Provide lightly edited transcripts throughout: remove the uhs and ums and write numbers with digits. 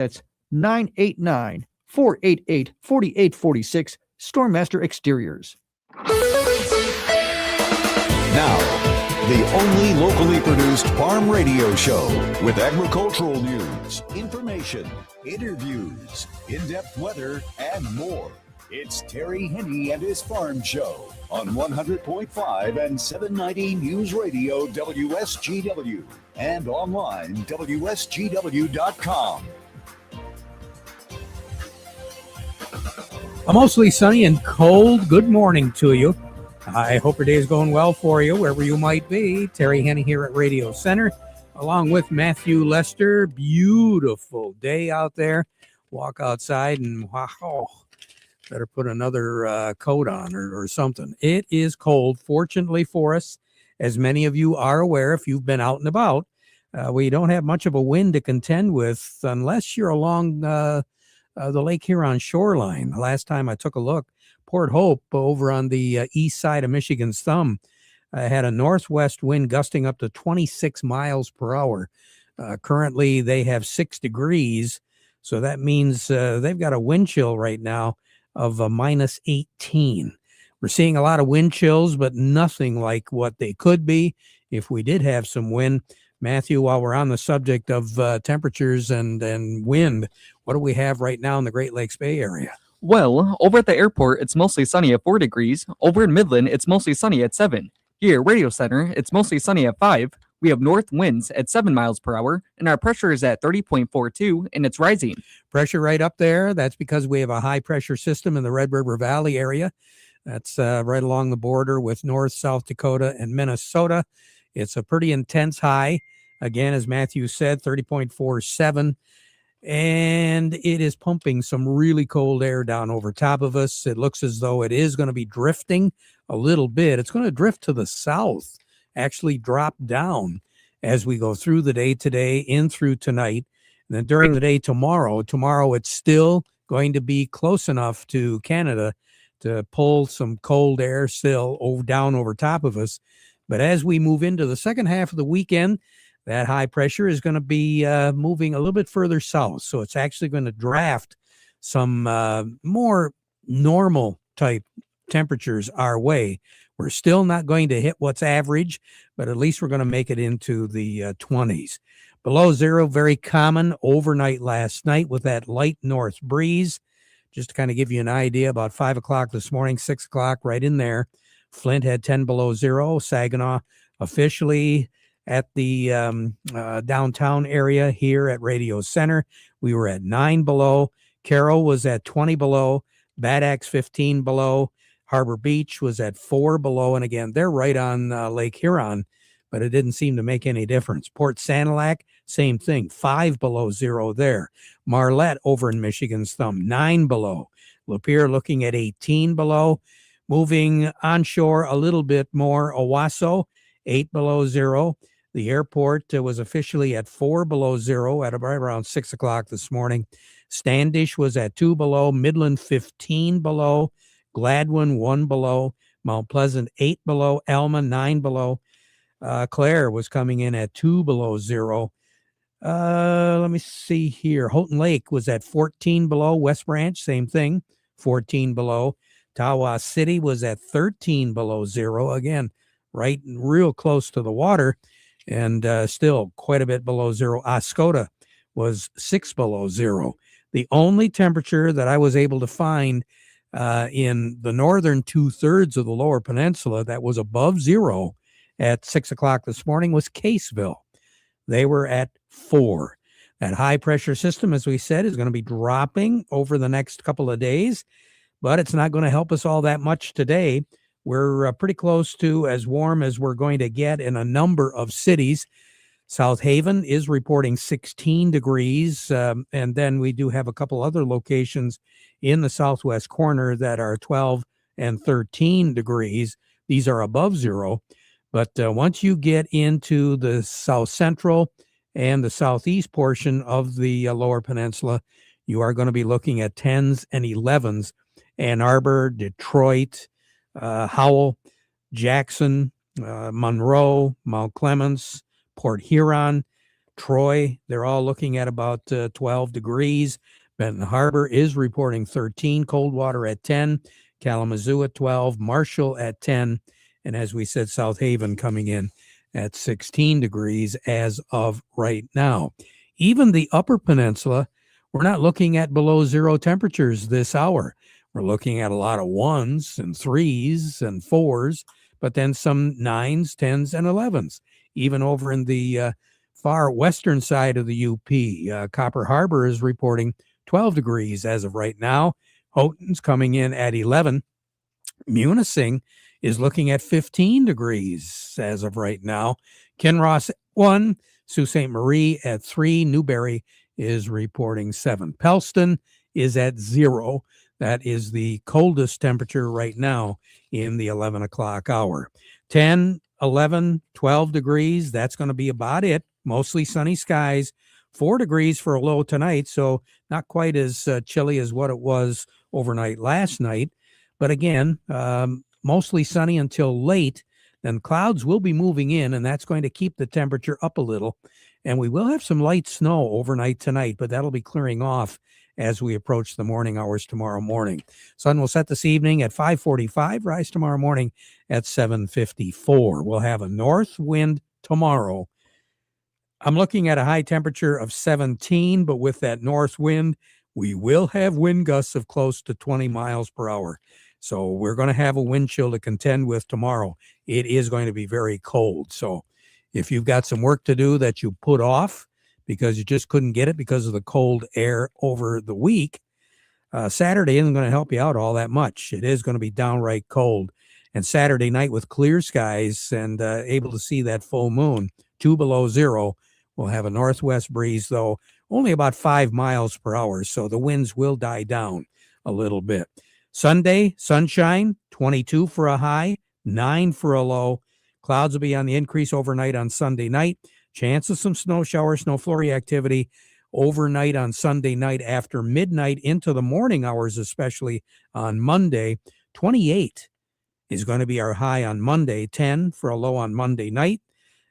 That's 989-488-4846, Stormmaster Exteriors. Now, the only locally produced farm radio show with agricultural news, information, interviews, in-depth weather, and more. It's Terry Henne and his Farm Show on 100.5 and 790 News Radio WSGW and online WSGW.com. A mostly sunny and cold good morning to you. I hope your day is going well for you, wherever you might be. Terry Henne here at Radio Center, along with Matthew Lester. Beautiful day out there. Walk outside and wow, better put another coat on or something. It is cold, fortunately for us, as many of you are aware if you've been out and about. We don't have much of a wind to contend with unless you're along the Lake Huron shoreline. The last time I took a look, Port Hope over on the east side of Michigan's Thumb had a northwest wind gusting up to 26 miles per hour. Currently, they have 6 degrees, so that means they've got a wind chill right now of minus 18. We're seeing a lot of wind chills, but nothing like what they could be if we did have some wind. Matthew, while we're on the subject of temperatures and wind, what do we have right now in the Great Lakes Bay Area? Well, over at the airport, it's mostly sunny at 4 degrees. Over in Midland, it's mostly sunny at 7. Here, Radio Center, it's mostly sunny at 5. We have north winds at 7 miles per hour, and our pressure is at 30.42, and it's rising. Pressure right up there. That's because we have a high pressure system in the Red River Valley area. That's right along the border with North, South Dakota, and Minnesota. It's a pretty intense high. Again, as Matthew said, 30.47. And it is pumping some really cold air down over top of us. It looks as though it is going to be drifting a little bit. It's going to drift to the south, actually drop down as we go through the day today, in through tonight. And then during the day tomorrow it's still going to be close enough to Canada to pull some cold air still down over top of us. But as we move into the second half of the weekend, that high pressure is going to be moving a little bit further south. So it's actually going to draft some more normal type temperatures our way. We're still not going to hit what's average, but at least we're going to make it into the 20s. Below zero, very common overnight last night with that light north breeze. Just to kind of give you an idea, about 5 o'clock this morning, 6 o'clock, right in there. Flint had 10 below zero. Saginaw officially at the downtown area here at Radio Center, we were at 9 below. Carroll was at 20 below. Bad Axe 15 below. Harbor Beach was at 4 below. And again, they're right on Lake Huron, but it didn't seem to make any difference. Port Sanilac, same thing, 5 below zero there. Marlette over in Michigan's Thumb, 9 below. Lapeer looking at 18 below. Moving onshore a little bit more, Owasso, 8 below zero. The airport was officially at 4 below zero at right around 6 o'clock this morning. Standish was at 2 below. Midland, 15 below. Gladwin, 1 below. Mount Pleasant, 8 below. Alma, 9 below. Clare was coming in at 2 below zero. Let me see here. Houghton Lake was at 14 below. West Branch, same thing, 14 below. Tawas City was at 13 below zero. Again, right real close to the water. And still quite a bit below zero. Oscoda was 6 below zero. The only temperature that I was able to find in the northern 2/3 of the lower peninsula that was above zero at 6 o'clock this morning was Caseville. They were at 4. That high pressure system, as we said, is going to be dropping over the next couple of days, but it's not going to help us all that much today. We're pretty close to as warm as we're going to get in a number of cities. South Haven is reporting 16 degrees, and then we do have a couple other locations in the southwest corner that are 12 and 13 degrees. These are above zero, but once you get into the south central and the southeast portion of the lower peninsula, you are going to be looking at 10s and 11s. Ann Arbor, Detroit, Howell, Jackson, Monroe, Mount Clemens, Port Huron, Troy, they're all looking at about 12 degrees. Benton Harbor is reporting 13, Coldwater at 10, Kalamazoo at 12, Marshall at 10, and as we said, South Haven coming in at 16 degrees as of right now. Even the Upper Peninsula, we're not looking at below zero temperatures this hour. We're looking at a lot of 1s and 3s and 4s, but then some 9s, 10s, and 11s. Even over in the far western side of the UP, Copper Harbor is reporting 12 degrees as of right now. Houghton's coming in at 11. Munising is looking at 15 degrees as of right now. Kinross 1, Sault Ste. Marie at 3. Newberry is reporting 7. Pelston is at 0. That is the coldest temperature right now in the 11 o'clock hour. 10, 11, 12 degrees. That's going to be about it. Mostly sunny skies. 4 degrees for a low tonight, so not quite as chilly as what it was overnight last night. But again, mostly sunny until late. Then clouds will be moving in, and that's going to keep the temperature up a little. And we will have some light snow overnight tonight, but that'll be clearing off as we approach the morning hours tomorrow morning. Sun will set this evening at 5:45, rise tomorrow morning at 7:54. We'll have a north wind tomorrow. I'm looking at a high temperature of 17, but with that north wind, we will have wind gusts of close to 20 miles per hour. So we're going to have a wind chill to contend with tomorrow. It is going to be very cold. So if you've got some work to do that you put off because you just couldn't get it because of the cold air over the week, Saturday isn't going to help you out all that much. It is going to be downright cold. And Saturday night with clear skies and able to see that full moon, 2 below zero, we'll have a northwest breeze, though only about 5 miles per hour. So the winds will die down a little bit. Sunday, sunshine, 22 for a high, 9 for a low. Clouds will be on the increase overnight on Sunday night. Chance of some snow shower, snow flurry activity overnight on Sunday night after midnight into the morning hours, especially on Monday. 28 is going to be our high on Monday, 10 for a low on Monday night.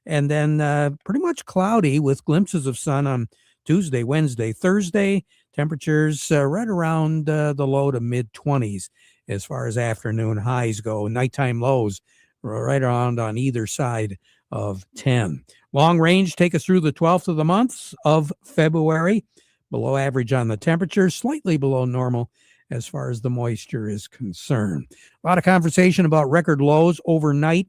And then pretty much cloudy with glimpses of sun on Tuesday, Wednesday, Thursday. Temperatures right around the low to mid-20s as far as afternoon highs go. Nighttime lows right around on either side of 10. Long range take us through the 12th of the month of February. Below average on the temperature, slightly below normal as far as the moisture is concerned. A lot of conversation about record lows overnight.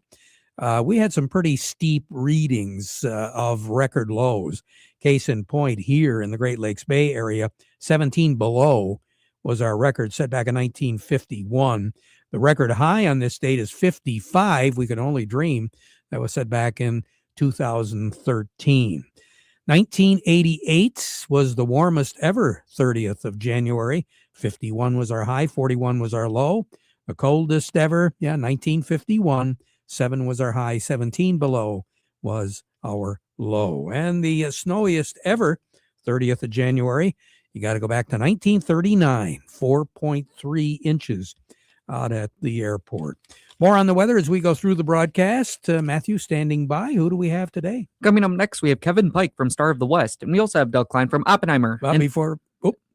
We had some pretty steep readings of record lows. Case in point here in the Great Lakes Bay area, 17 below was our record set back in 1951. The record high on this date is 55. We could only dream that was set back in 2013. 1988 was the warmest ever 30th of January. 51 was our high, 41 was our low. The coldest ever, 1951. 7 was our high, 17 below was our low. And the snowiest ever, 30th of January, you got to go back to 1939, 4.3 inches out at the airport. More on the weather as we go through the broadcast. Matthew standing by. Who do we have today? Coming up next, we have Kevin Pike from Star of the West, and we also have Doug Klein from Oppenheimer. Well,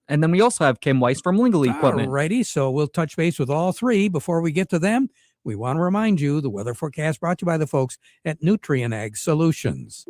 And then we also have Kim Weiss from Lingley Equipment. Righty, so we'll touch base with all three. Before we get to them, we want to remind you the weather forecast brought to you by the folks at Nutrien Ag Solutions.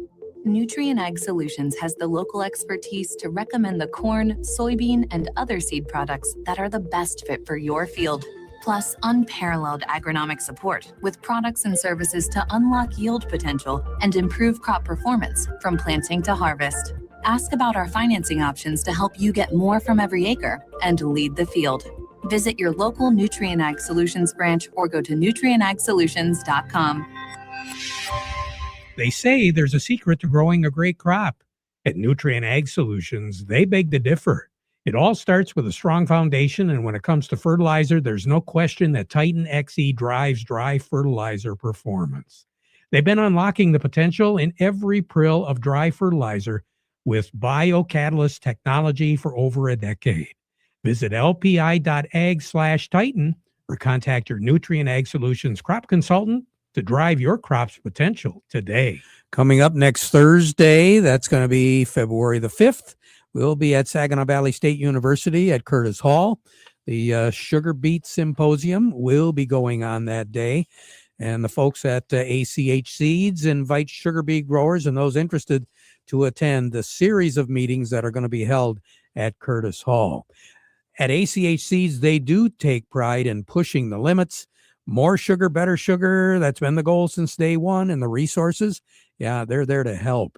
Nutrien Ag Solutions has the local expertise to recommend the corn, soybean, and other seed products that are the best fit for your field. Plus, unparalleled agronomic support with products and services to unlock yield potential and improve crop performance from planting to harvest. Ask about our financing options to help you get more from every acre and lead the field. Visit your local Nutrien Ag Solutions branch or go to nutrienagsolutions.com. They say there's a secret to growing a great crop. At Nutrien Ag Solutions, they beg to differ. It all starts with a strong foundation, and when it comes to fertilizer, there's no question that Titan XE drives dry fertilizer performance. They've been unlocking the potential in every prill of dry fertilizer with biocatalyst technology for over a decade. Visit lpi.ag/Titan or contact your Nutrien Ag Solutions crop consultant to drive your crop's potential today. Coming up next Thursday, that's going to be February the 5th. We'll be at Saginaw Valley State University at Curtis Hall. The Sugar Beet Symposium will be going on that day. And the folks at ACH Seeds invite sugar beet growers and those interested to attend the series of meetings that are going to be held at Curtis Hall. At ACH Seeds, they do take pride in pushing the limits. More sugar, better sugar. That's been the goal since day one. And the resources, yeah, they're there to help.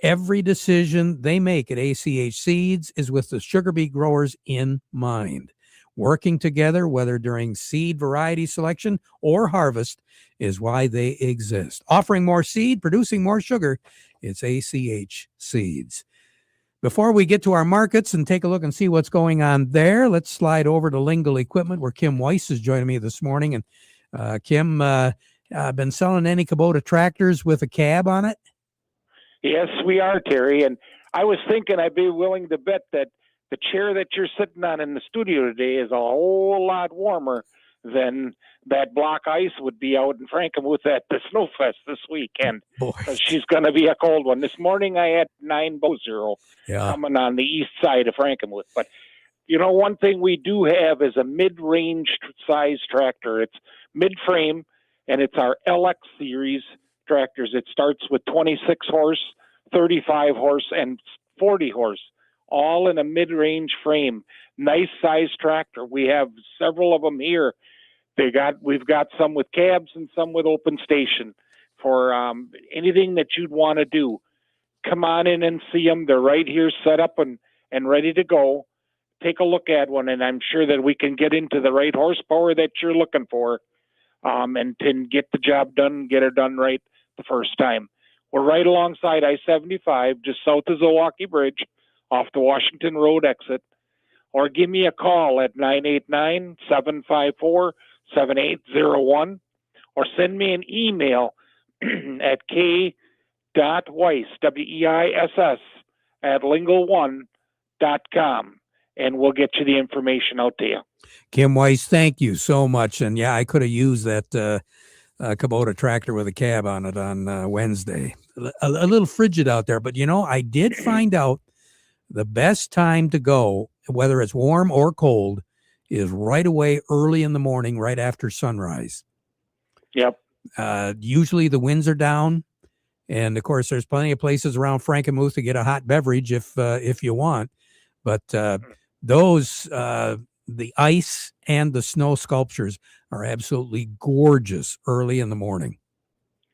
Every decision they make at ACH Seeds is with the sugar beet growers in mind. Working together, whether during seed variety selection or harvest, is why they exist. Offering more seed, producing more sugar, it's ACH Seeds. Before we get to our markets and take a look and see what's going on there, let's slide over to Lingle Equipment, where Kim Weiss is joining me this morning. And Kim, been selling any Kubota tractors with a cab on it? Yes, we are, Terry. And I was thinking I'd be willing to bet that the chair that you're sitting on in the studio today is a whole lot warmer than that block ice would be out in Frankenmuth at the Snowfest this weekend. Boy. She's going to be a cold one. This morning I had 9 below zero coming on the east side of Frankenmuth. But, you know, one thing we do have is a mid-range size tractor. It's mid-frame, and it's our LX series tractors. It starts with 26 horse, 35 horse, and 40 horse, all in a mid-range frame. Nice size tractor. We have several of them here. We've got some with cabs and some with open station for anything that you'd want to do. Come on in and see them. They're right here set up and ready to go. Take a look at one, and I'm sure that we can get into the right horsepower that you're looking for and get the job done, get it done right the first time. We're right alongside I-75, just south of Zilwaukee Bridge, off the Washington Road exit. Or give me a call at 989-754-7801, or send me an email at k.weiss, W-E-I-S-S, at lingle1.com, and we'll get you the information out to you. Kim Weiss, thank you so much. And yeah, I could have used that Kubota tractor with a cab on it on Wednesday. A little frigid out there, but you know, I did find out the best time to go, whether it's warm or cold, is right away early in the morning, right after sunrise. Yep. Usually the winds are down, and of course there's plenty of places around Frankenmuth to get a hot beverage if you want. But those the ice and the snow sculptures are absolutely gorgeous early in the morning.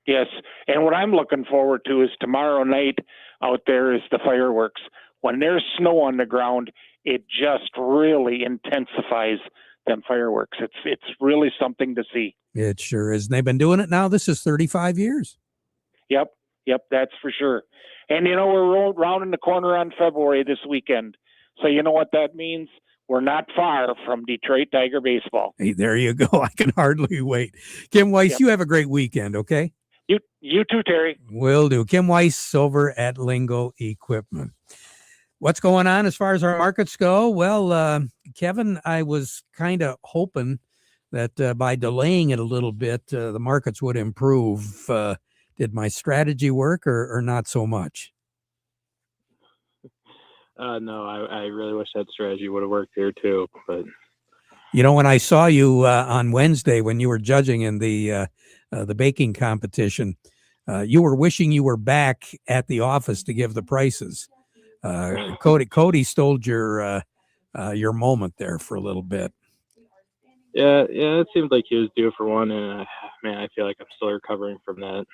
Yes, and what I'm looking forward to is tomorrow night out there is the fireworks. When there's snow on the ground, it just really intensifies them fireworks. It's really something to see. It sure is. And they've been doing it now. This is 35 years. Yep, that's for sure. And, you know, we're rounding the corner on February this weekend. So you know what that means? We're not far from Detroit Tiger baseball. Hey, there you go. I can hardly wait. Kim Weiss, You have a great weekend, okay? You too, Terry. Will do. Kim Weiss over at Lingle Equipment. What's going on as far as our markets go? Well, Kevin, I was kind of hoping that by delaying it a little bit, the markets would improve. Did my strategy work or not so much? No, I really wish that strategy would have worked here too. But you know, when I saw you on Wednesday when you were judging in the baking competition, you were wishing you were back at the office to give the prices. Cody stole your moment there for a little bit. Yeah, it seemed like he was due for one, and I feel like I'm still recovering from that.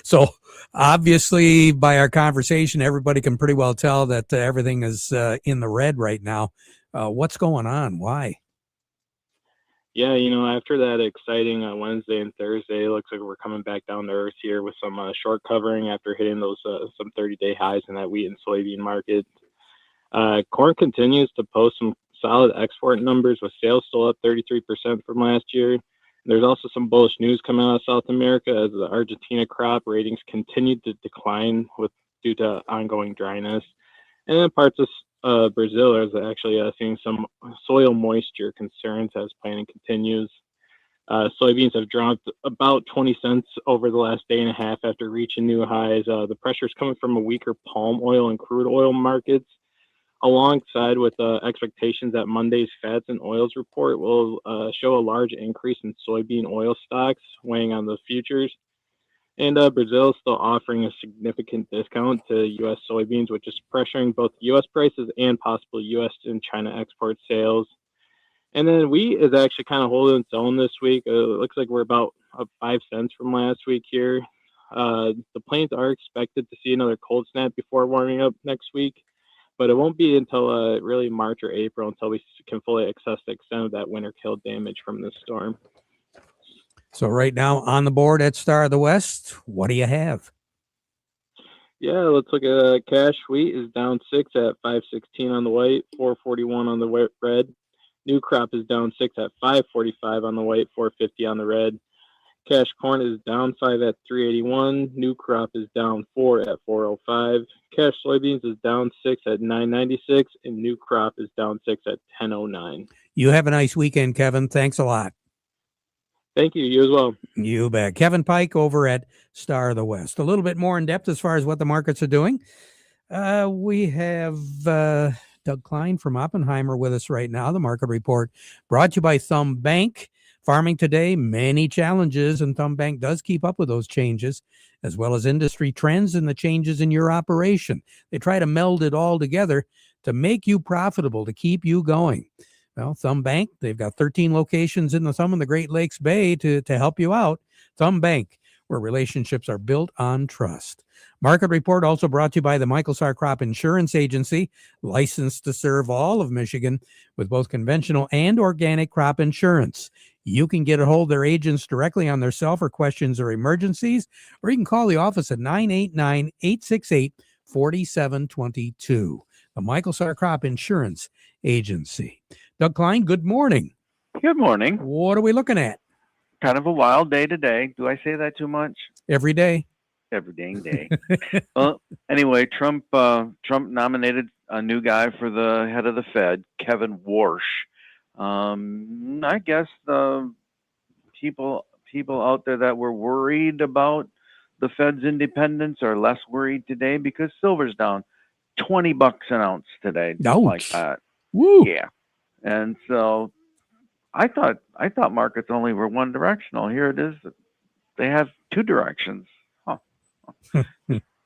So obviously by our conversation, everybody can pretty well tell that everything is in the red right now. What's going on? Why? Yeah, you know, after that exciting Wednesday and Thursday, it looks like we're coming back down to earth here with some short covering after hitting those some 30-day highs in that wheat and soybean market. Corn continues to post some solid export numbers, with sales still up 33% from last year. There's also some bullish news coming out of South America as the Argentina crop ratings continued to decline due to ongoing dryness. And then parts of Brazil is actually seeing some soil moisture concerns as planting continues. Soybeans have dropped about 20 cents over the last day and a half after reaching new highs. The pressure is coming from a weaker palm oil and crude oil markets, alongside with expectations that Monday's fats and oils report will show a large increase in soybean oil stocks, weighing on the futures. And Brazil is still offering a significant discount to U.S. soybeans, which is pressuring both U.S. prices and possible U.S. and China export sales. And then wheat is actually kind of holding its own this week. It looks like we're about up 5 cents from last week here. The plains are expected to see another cold snap before warming up next week, but it won't be until really March or April until we can fully assess the extent of that winter kill damage from this storm. So right now on the board at Star of the West, what do you have? Yeah, let's look at cash wheat is down 6 at 5.16 on the white, 4.41 on the red. New crop is down 6 at 5.45 on the white, 4.50 on the red. Cash corn is down 5 at 3.81. New crop is down 4 at 4.05. Cash soybeans is down 6 at 9.96, and new crop is down 6 at 10.09. You have a nice weekend, Kevin. Thanks a lot. Thank you. You as well. You bet. Kevin Pike over at Star of the West. A little bit more in depth as far as what the markets are doing. We have Doug Klein from Oppenheimer with us right now. The market report brought to you by Thumb Bank. Farming today, many challenges, and Thumb Bank does keep up with those changes, as well as industry trends and the changes in your operation. They try to meld it all together to make you profitable, to keep you going. Well, Thumb Bank, they've got 13 locations in the Thumb and the Great Lakes Bay to help you out. Thumb Bank, where relationships are built on trust. Market report also brought to you by the Michael Sarr Crop Insurance Agency, licensed to serve all of Michigan with both conventional and organic crop insurance. You can get a hold of their agents directly on their cell for questions or emergencies, or you can call the office at 989-868-4722. The Michael Sarr Crop Insurance Agency. Doug Klein, good morning. Good morning. What are we looking at? Kind of a wild day today. Do I say that too much? Every day. Every dang day. Well, anyway, Trump nominated a new guy for the head of the Fed, Kevin Warsh. I guess the people out there that were worried about the Fed's independence are less worried today because silver's down $20 an ounce today. Just like that. Woo. Yeah. And so I thought markets only were one directional. Here it is. They have two directions. Huh.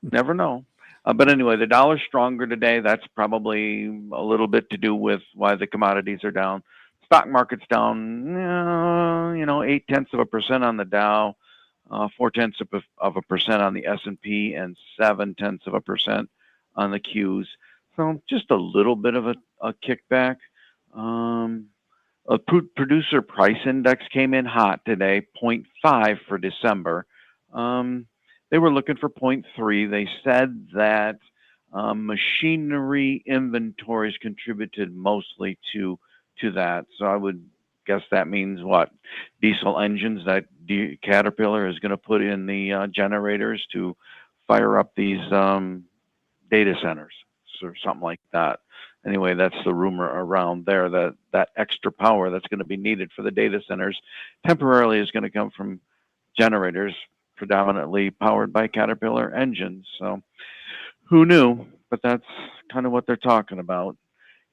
Never know. But anyway, the dollar's stronger today. That's probably a little bit to do with why the commodities are down. Stock market's down, 0.8% on the Dow, 0.4% on the S&P, and 0.7% on the Qs. So just a little bit of a kickback. A producer price index came in hot today, 0.5 for December. They were looking for 0.3. They said that machinery inventories contributed mostly to that. So I would guess that means what? Diesel engines that Caterpillar is going to put in the generators to fire up these data centers or something like that. Anyway, that's the rumor around there, that extra power that's going to be needed for the data centers temporarily is going to come from generators predominantly powered by Caterpillar engines. So who knew? But that's kind of what they're talking about.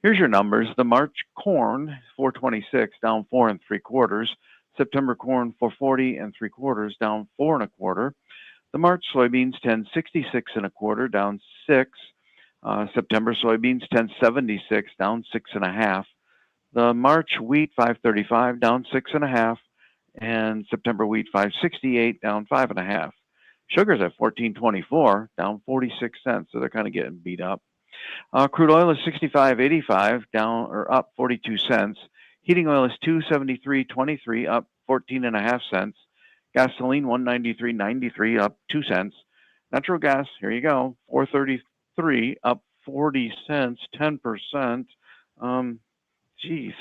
Here's your numbers. The March corn, 426, down 4 3/4. September corn, 440 3/4, down 4 1/4. The March soybeans, 1066 1/4, down 6. September soybeans, 1076, down 6 1/2. The March wheat, 535, down 6 1/2. And September wheat, 568, down 5 1/2. Sugar's at 14.24, down 46 cents. So they're kind of getting beat up. Crude oil is 65.85, down or up 42 cents. Heating oil is 273.23, up 14.5 cents. Gasoline 193.93, up 2 cents. Natural gas, here you go, 433, up 40 cents, 10%. Geez,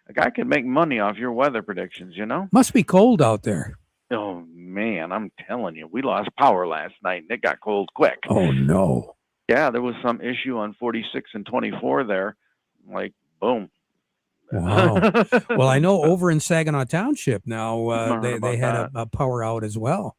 a guy can make money off your weather predictions, you know? Must be cold out there. Oh man, I'm telling you, we lost power last night and it got cold quick. Oh no. Yeah, there was some issue on 46 and 24 there. Like, boom. Wow. Well, I know over in Saginaw Township now, Heard they had about a power out as well.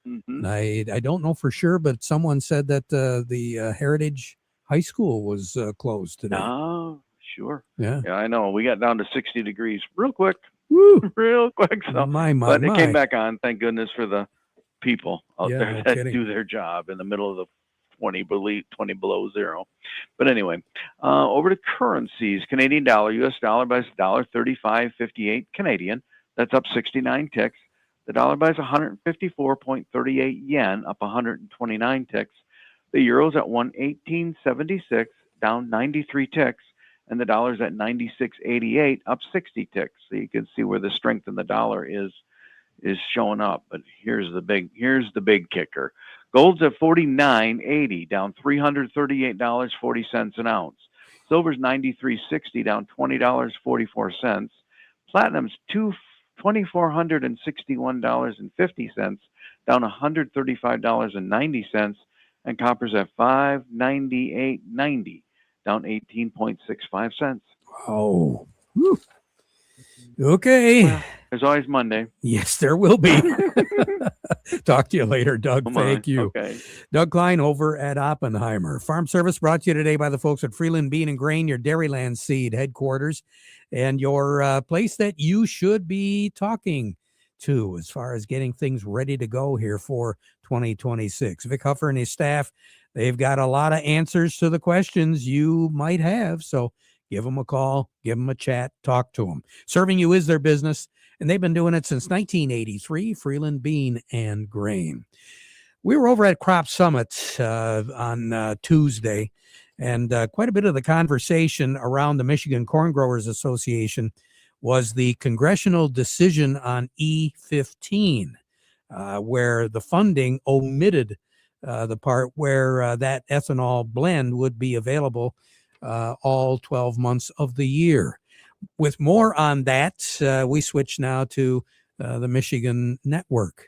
Mhm. I don't know for sure, but someone said that the Heritage High School was closed today. Oh, sure. Yeah. Yeah, I know. We got down to 60 degrees real quick, Woo. real quick. So, but it came My. back on. Thank goodness for the people out Yeah, there no that kidding. do their job in the middle of the 20 below zero. But anyway, over to currencies. Canadian dollar, U.S. dollar buys $1.3558 Canadian. That's up 69 ticks. The dollar buys 154.38 yen, up 129 ticks. The euro's at 118.76, down 93 ticks. And the dollar's at 96.88, up 60 ticks. So you can see where the strength in the dollar is showing up. But here's the big kicker. Gold's at 49.80, down $338.40 an ounce. Silver's 93.60, down $20.44. Platinum's $2,461.50, down $135.90. And copper's at $598.90, down 18.65 cents. Oh. Whew. Okay. Well, there's always Monday. Yes, there will be. Talk to you later, Doug. Thank you. Okay. Doug Klein over at Oppenheimer. Farm Service brought to you today by the folks at Freeland Bean and Grain, your Dairyland Seed headquarters, and your place that you should be talking to as far as getting things ready to go here for 2026. Vic Huffer and his staff, they've got a lot of answers to the questions you might have. So give them a call, give them a chat, talk to them. Serving you is their business, and they've been doing it since 1983, Freeland Bean and Grain. We were over at Crop Summit on Tuesday, and quite a bit of the conversation around the Michigan Corn Growers Association was the congressional decision on E15, where the funding omitted the part where that ethanol blend would be available all 12 months of the year. With more on that, we switch now to the Michigan Network.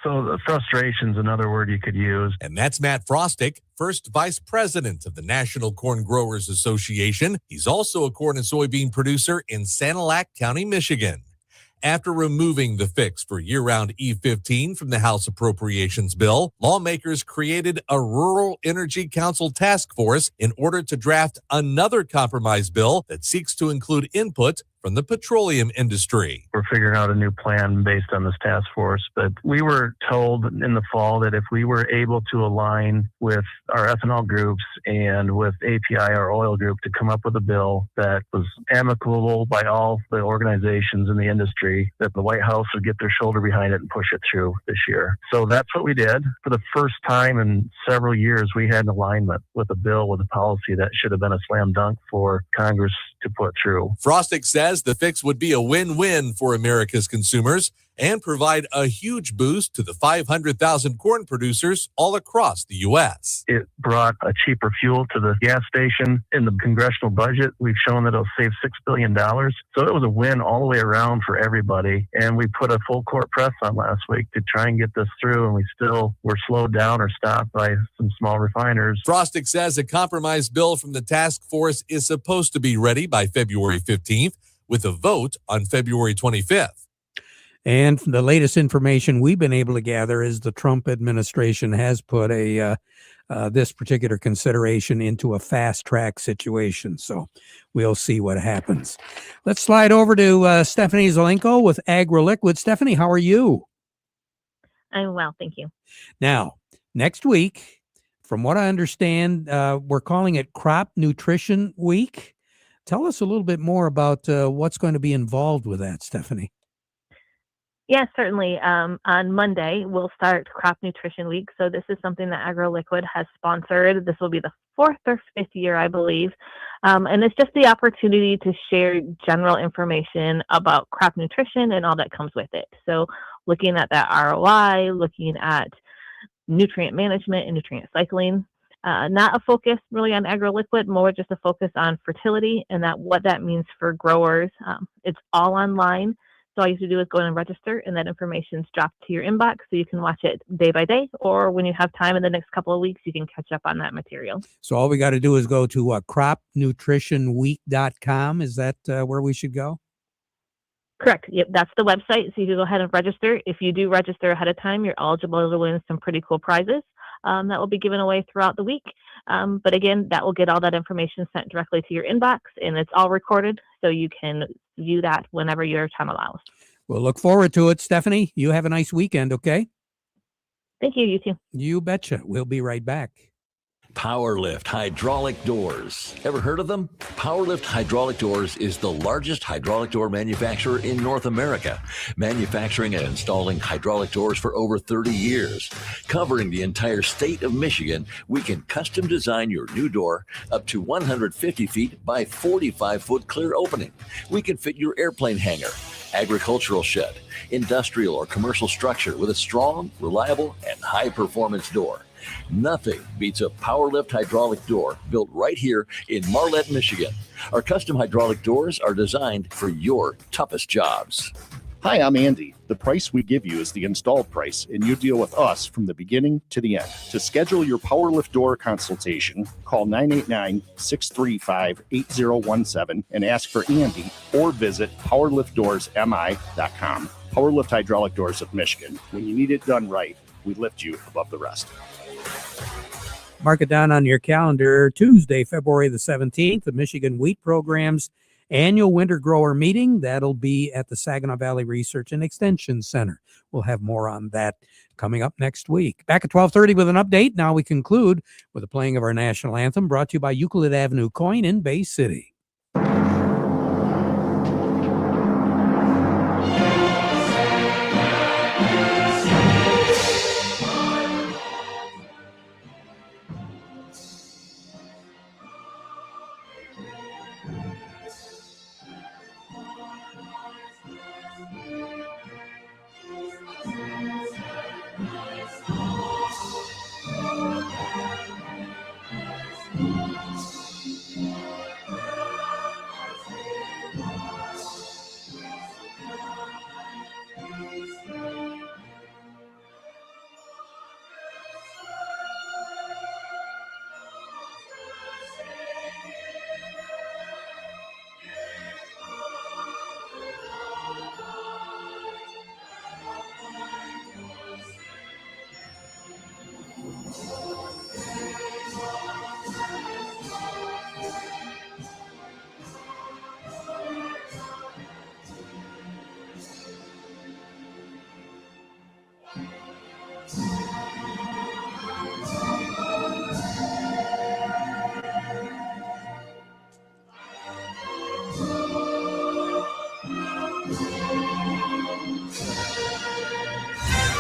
So the frustration's another word you could use. And that's Matt Frostick, first vice president of the National Corn Growers Association. He's also a corn and soybean producer in Sanilac County, Michigan. After removing the fix for year-round E15 from the House Appropriations Bill, lawmakers created a Rural Energy Council task force in order to draft another compromise bill that seeks to include input from the petroleum industry. We're figuring out a new plan based on this task force, but we were told in the fall that if we were able to align with our ethanol groups and with API, our oil group, to come up with a bill that was amicable by all the organizations in the industry, that the White House would get their shoulder behind it and push it through this year. So that's what we did. For the first time in several years, we had an alignment with a bill, with a policy that should have been a slam dunk for Congress to put through. Frostick says the fix would be a win-win for America's consumers and provide a huge boost to the 500,000 corn producers all across the U.S. It brought a cheaper fuel to the gas station. In the congressional budget, we've shown that it'll save $6 billion. So it was a win all the way around for everybody. And we put a full court press on last week to try and get this through, and we still were slowed down or stopped by some small refiners. Frostick says a compromise bill from the task force is supposed to be ready by February 15th, with a vote on February 25th. And the latest information we've been able to gather is the Trump administration has put this particular consideration into a fast-track situation. So we'll see what happens. Let's slide over to Stephanie Zelenko with AgriLiquid. Stephanie, how are you? I'm well, thank you. Now, next week, from what I understand, we're calling it Crop Nutrition Week. Tell us a little bit more about what's going to be involved with that, Stephanie. Yes, certainly. On Monday, we'll start Crop Nutrition Week. So this is something that AgriLiquid has sponsored. This will be the 4th or 5th year, I believe. And it's just the opportunity to share general information about crop nutrition and all that comes with it. So looking at that ROI, looking at nutrient management and nutrient cycling. Not a focus really on AgriLiquid, more just a focus on fertility and what that means for growers. It's all online. So all you have to do is go in and register, and that information's dropped to your inbox so you can watch it day by day, or when you have time in the next couple of weeks, you can catch up on that material. So all we got to do is go to cropnutritionweek.com. Is that where we should go? Correct. Yep, that's the website. So you can go ahead and register. If you do register ahead of time, you're eligible to win some pretty cool prizes that will be given away throughout the week. But again, that will get all that information sent directly to your inbox, and it's all recorded, so you can view that whenever your time allows. We'll look forward to it. Stephanie, you have a nice weekend, okay? Thank you. You too. You betcha. We'll be right back. Powerlift Hydraulic Doors. Ever heard of them? Powerlift Hydraulic Doors is the largest hydraulic door manufacturer in North America, manufacturing and installing hydraulic doors for over 30 years. Covering the entire state of Michigan, we can custom design your new door up to 150 feet by 45-foot clear opening. We can fit your airplane hangar, agricultural shed, industrial or commercial structure with a strong, reliable, and high-performance door. Nothing beats a Powerlift hydraulic door built right here in Marlette, Michigan. Our custom hydraulic doors are designed for your toughest jobs. Hi, I'm Andy. The price we give you is the installed price, and you deal with us from the beginning to the end. To schedule your Powerlift door consultation, call 989-635-8017 and ask for Andy, or visit powerliftdoorsmi.com. Powerlift Hydraulic Doors of Michigan. When you need it done right, we lift you above the rest. Mark it down on your calendar. Tuesday, February the 17th, the Michigan Wheat Program's annual winter grower meeting. That'll be at the Saginaw Valley Research and Extension Center. We'll have more on that coming up next week. Back at 12:30 with an update. Now we conclude with the playing of our national anthem, brought to you by Euclid Avenue Coin in Bay City.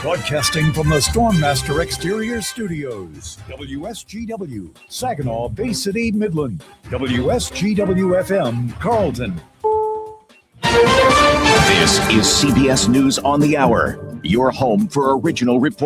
Broadcasting from the Stormmaster Exterior Studios, WSGW, Saginaw, Bay City, Midland, WSGW-FM, Carlton. This is CBS News on the Hour, your home for original report.